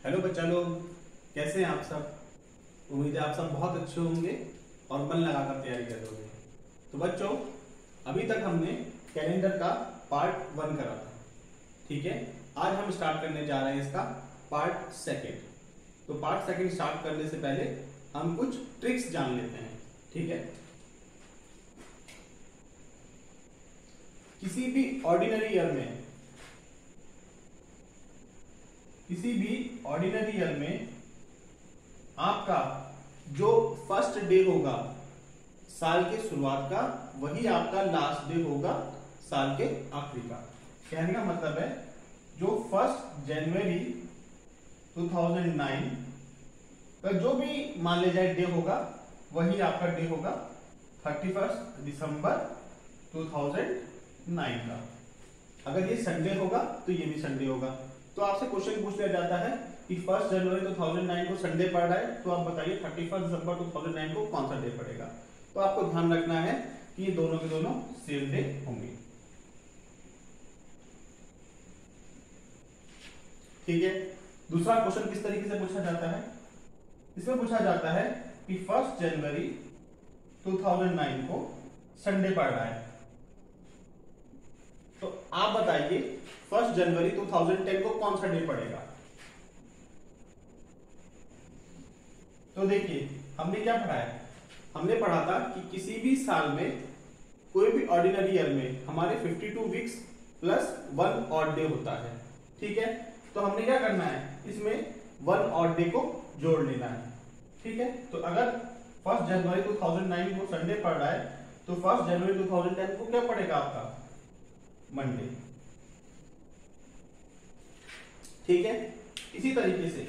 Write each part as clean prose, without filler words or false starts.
Hello बच्चा लोग, कैसे हैं आप सब। उम्मीद है आप सब बहुत अच्छे होंगे और मन लगाकर तैयारी कर रहे होंगे। तो बच्चों, अभी तक हमने कैलेंडर का पार्ट 1 करा था, ठीक है। आज हम स्टार्ट करने जा रहे हैं इसका पार्ट 2। तो पार्ट 2 स्टार्ट करने से पहले हम कुछ ट्रिक्स जान लेते हैं, ठीक है। किसी भी ऑर्डिनरी ईयर में आपका जो फर्स्ट डे होगा साल के शुरुआत का, वही आपका लास्ट डे होगा साल के आखिरी का। कहने का मतलब है जो 1 जनवरी 2009 का जो भी मान ले जाए डे होगा, वही आपका डे होगा 31 दिसंबर 2009 का। अगर ये संडे होगा तो ये भी संडे होगा। तो आपसे क्वेश्चन पूछ लिया जाता है कि 1 जनवरी 2009 को संडे पड़ रहा है, तो आप बताइए 31 दिसंबर 2009 को कौन सा डे पड़ेगा। तो आपको ध्यान रखना है कि ये दोनों के दोनों सेम डे होंगे, ठीक है। दूसरा क्वेश्चन किस तरीके से पूछा जाता है, इसमें पूछा जाता है कि 1 जनवरी 2009 को संडे पड़ रहा है, तो आप बताइए 1 जनवरी 2010 को कौन सा डे पड़ेगा। तो देखिए, हमने क्या पढ़ा है, हमने पढ़ा था कि किसी भी साल में, कोई भी ऑर्डिनरी ईयर में हमारे 52 वीक्स प्लस 1 ऑड डे होता है, ठीक है। तो हमने क्या करना है, इसमें 1 ऑड डे को जोड़ लेना है, ठीक है। तो अगर 1 जनवरी 2009 को संडे पड़ रहा है, तो 1 जनवरी 2010 को क्या पड़ेगा आपका, मंडे, ठीक है। इसी तरीके से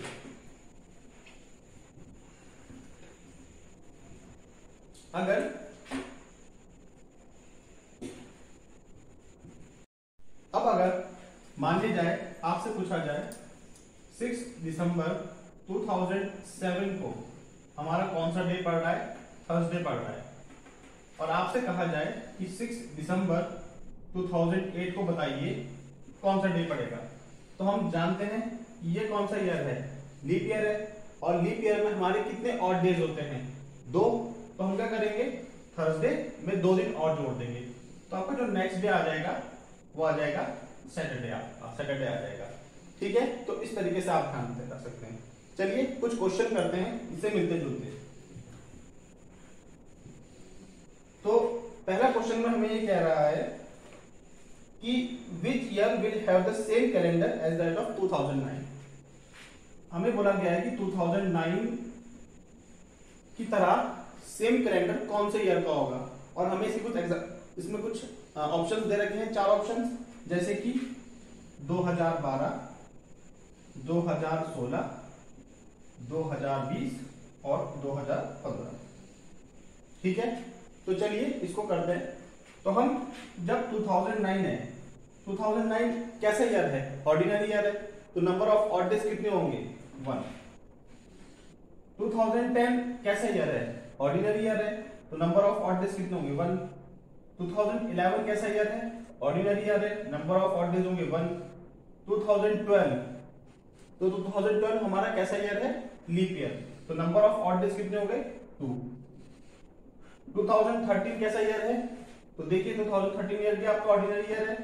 अगर मान ली जाए, आपसे पूछा जाए 6 दिसंबर 2007 को हमारा कौन सा डे पड़ रहा है, थर्सडे पड़ रहा है, और आपसे कहा जाए कि 6 दिसंबर 2008 को बताइए कौन सा डे पड़ेगा। तो हम जानते हैं कि ये कौन सा ईयर है, लीप ईयर है, और लीप ईयर में हमारे कितने ऑड डेज होते हैं, 2। तो हम क्या करेंगे, थर्सडे में 2 दिन और जोड़ देंगे, तो आपका जो नेक्स्ट डे आ जाएगा वो आ जाएगा सैटरडे, आपका सैटरडे आ जाएगा, ठीक है। तो इस तरीके से आप ध्यान से कर सकते हैं। चलिए कुछ क्वेश्चन करते हैं इससे मिलते जुलते। तो पहला क्वेश्चन में हमें ये कह रहा है कि which year will have the same calendar as that of 2009। हमें बोला गया है कि 2009 की तरह सेम कैलेंडर कौन से ईयर का होगा, और हमें इसमें कुछ ऑप्शंस दे रखे हैं, 4 ऑप्शंस, जैसे कि 2012, 2016, 2020 और 2015, ठीक है। तो चलिए इसको करते हैं। तो हम जब 2009 है, 2009 कैसा ईयर है, ऑर्डिनरी ईयर है, तो नंबर ऑफ ऑड डेज कितने होंगे, 1। 2010 कैसा ईयर है, ऑर्डिनरी ईयर है, तो नंबर ऑफ ऑड डेज कितने होंगे, 1। 2011 कैसा ईयर है, ऑर्डिनरी ईयर है, नंबर ऑफ ऑड डेज होंगे 1। 2012, तो 2012 हमारा कैसा ईयर है, लीप ईयर, तो नंबर ऑफ ऑड डेज कितने हो गए, 2। 2013 कैसा ईयर है, तो देखिए 2013 ईयर भी आपका ऑर्डिनरी ईयर है।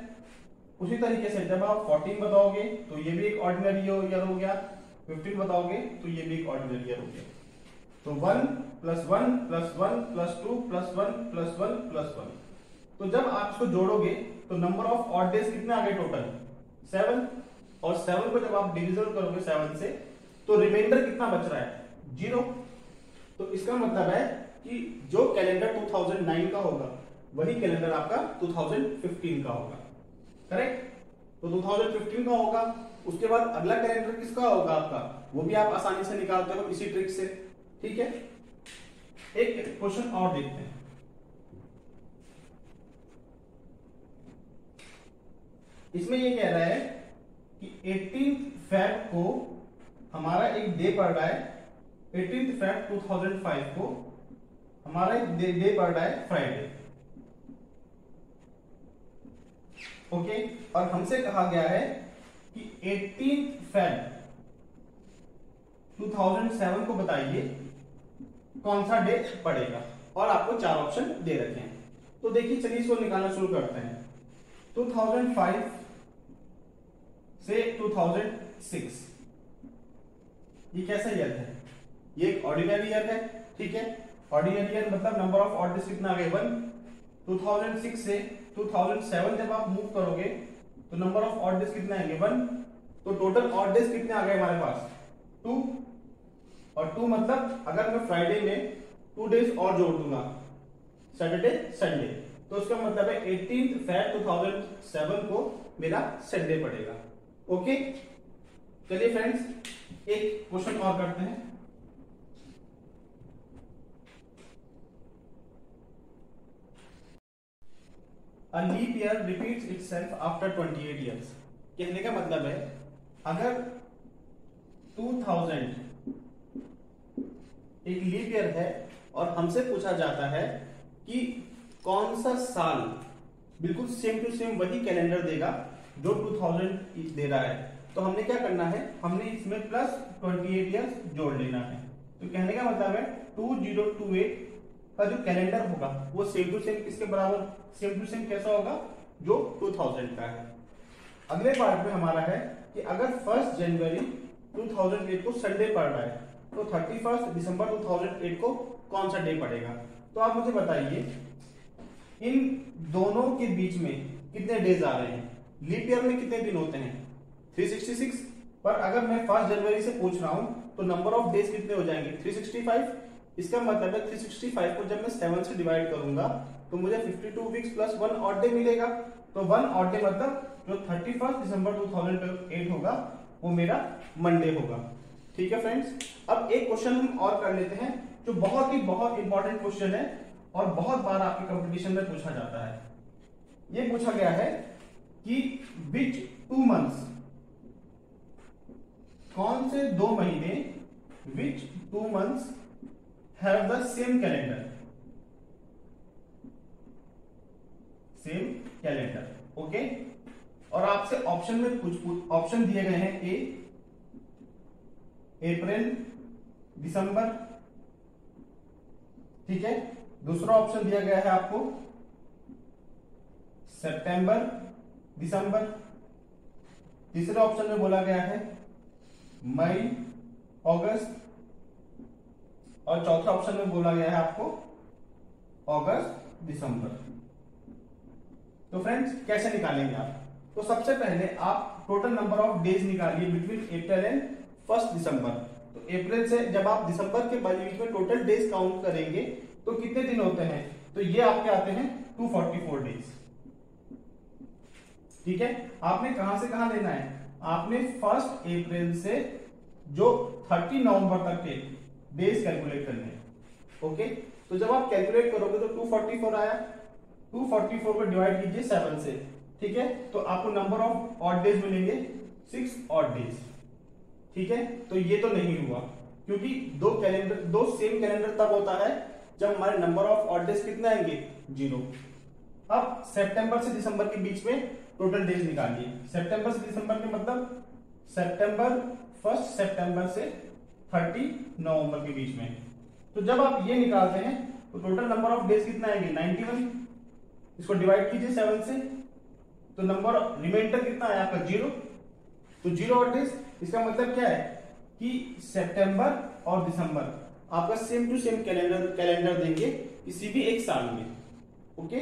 उसी तरीके से जब आप 14 बताओगे तो ये भी एक ऑर्डिनरी ईयर हो गया, 15 बताओगे तो ये भी एक ऑर्डिनरी ईयर हो गया। तो 1 + 1 + 1 + 2 + 1 + 1 + 1, तो जब आप इसको जोड़ोगे तो नंबर ऑफ ऑड डेज कितने आ गए टोटल, 7। और 7 को जब आप डिविजन करोगे 7 से, तो रिमाइंडर कितना बच रहा है, 0। तो इसका मतलब है कि जो कैलेंडर 2009 का होगा वही कैलेंडर आपका 2015 का होगा, करेक्ट। तो 2015 का होगा, उसके बाद अगला कैलेंडर किसका होगा आपका, वो भी आप आसानी से निकालते हो इसी ट्रिक से, ठीक है। एक क्वेश्चन और देखते हैं। इसमें ये कह रहा है कि 18 फेब को हमारा एक डे पड़ रहा है, 18 फेब 2005 को हमारा एक डे पड़ रहा है फ्राइडे, ओके। और हमसे कहा गया है कि 18 फेब 2007 को बताइए कौन सा डे पड़ेगा, और आपको 4 ऑप्शन दे रखे हैं। तो देखिए चलिए इसको निकालना शुरू करते हैं। 2005 से 2006 ये कैसा ईयर है? ये एक ऑर्डिनरी ईयर है, ठीक है। ऑर्डिनरी ईयर मतलब नंबर ऑफ ऑड डेज कितना आ गए 1। 2006 से 2007 जब आप मूव करोगे तो नंबर ऑफ ऑड डेज कितने आएंगे 1। तो टोटल ऑड डेज कितने आ गए हमारे पास 2, और 2 मतलब अगर मैं फ्राइडे में 2 डेज और जोड़ दूंगा सैटरडे संडे, तो उसका मतलब है 18 Feb 2007 को मेरा संडे पड़ेगा। ओके, चलिए फ्रेंड्स एक क्वेश्चन और करते हैं। A leap year repeats itself after 28 years। कहने का मतलब है अगर 2000 एक लीप ईयर है और हमसे पूछा जाता है कि कौन सा साल बिल्कुल सेम टू सेम वही कैलेंडर देगा जो 2000 दे रहा है, तो हमने क्या करना है, हमने इसमें प्लस 28 ईयर्स जोड़ लेना है। तो कहने का मतलब है 2028 का जो कैलेंडर होगा वो सेम टू सेम किसके बराबर, सेम टू सेम कैसा होगा जो 2000 का है। अगले पार्ट में हमारा है कि अगर 1 जनवरी 2008 को संडे पड़ रहा है तो 31 दिसंबर 2008 को कौन सा डे पड़ेगा। तो आप मुझे बताइए इन दोनों के बीच में कितने डेज आ रहे हैं। लीप ईयर में कितने दिन होते हैं 366, पर अगर मैं 1 जनवरी से पूछ रहा हूं तो नंबर ऑफ डेज कितने हो जाएंगे 365। इसका मतलब है 365 को जब मैं 7 से डिवाइड करूंगा तो मुझे 52 वीक्स प्लस 1 ऑड डे मिलेगा। तो 1 ऑड डे मतलब जो 31 दिसंबर 2008 होगा वो मेरा मंडे होगा। ठीक है फ्रेंड्स, अब एक क्वेश्चन हम और कर लेते हैं जो बहुत इंपॉर्टेंट क्वेश्चन है और बहुत बार आपके कंपटीशन में पूछा जाता है। ये पूछा गया है कि विच 2 मंथ्स, कौन से 2 महीने, विच 2 months have the same calendar, same calendar. Okay, और आपसे ऑप्शन में कुछ ऑप्शन दिए गए हैं ए अप्रैल दिसंबर, ठीक है। दूसरा ऑप्शन दिया गया है आपको सितंबर दिसंबर। तीसरे ऑप्शन में बोला गया है मई अगस्त, और चौथा ऑप्शन में बोला गया है आपको अगस्त दिसंबर। तो फ्रेंड्स कैसे निकालेंगे आप, तो सबसे पहले आप टोटल नंबर ऑफ डेज निकालिए बिटवीन अप्रैल एंड 1 दिसंबर। तो अप्रैल से जब आप दिसंबर के बीच में टोटल डेज काउंट करेंगे तो कितने दिन होते हैं, तो ये आपके आते हैं 244 डेज। ठीक है, आपने कहां से कहां लेना है, आपने 1 अप्रैल से जो 30 नवंबर तक के डेज कैलकुलेट करने हैं। ओके, तो जब आप कैलकुलेट करोगे तो 244 आया, 244 को डिवाइड कीजिए 7 से, ठीक है, तो आपको नंबर ऑफ ऑड डेज मिलेंगे 6 ऑड डेज। ठीक है, तो ये तो नहीं हुआ क्योंकि दो सेम कैलेंडर तब होता है जब हमारे नंबर ऑफ ऑड डेज कितने आएंगे 0। अब सितंबर से दिसंबर के बीच में टोटल डेज निकालिए। सितंबर से दिसंबर के मतलब सितंबर 1 सितंबर से 30 नवंबर के बीच में। तो जब आप ये निकालते हैं तो टोटल नंबर ऑफ डेज कितना आएंगे 91। इसको डिवाइड कीजिए 7 से, तो नंबर रिमाइंडर कितना आया आपका 0। तो 0 ऑड डेज, इसका मतलब क्या है कि सितंबर और दिसंबर आपका सेम टू सेम कैलेंडर देंगे किसी भी एक साल में। ओके,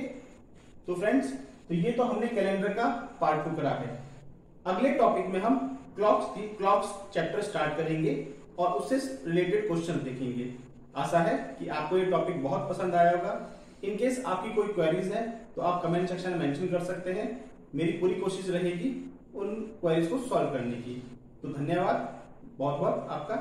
तो फ्रेंड्स, तो ये तो हमने कैलेंडर का पार्ट 2 करा है। अगले टॉपिक में हम क्लॉक्स चैप्टर स्टार्ट करेंगे और उससे रिलेटेड क्वेश्चन देखेंगे। आशा है कि आपको ये टॉपिक बहुत पसंद आया होगा। इन केस आपकी कोई क्वेरीज है तो आप कमेंट सेक्शन में मेंशन कर सकते हैं। मेरी पूरी कोशिश रहेगी उन क्वेरीज को सॉल्व करने की। तो धन्यवाद बहुत बहुत आपका।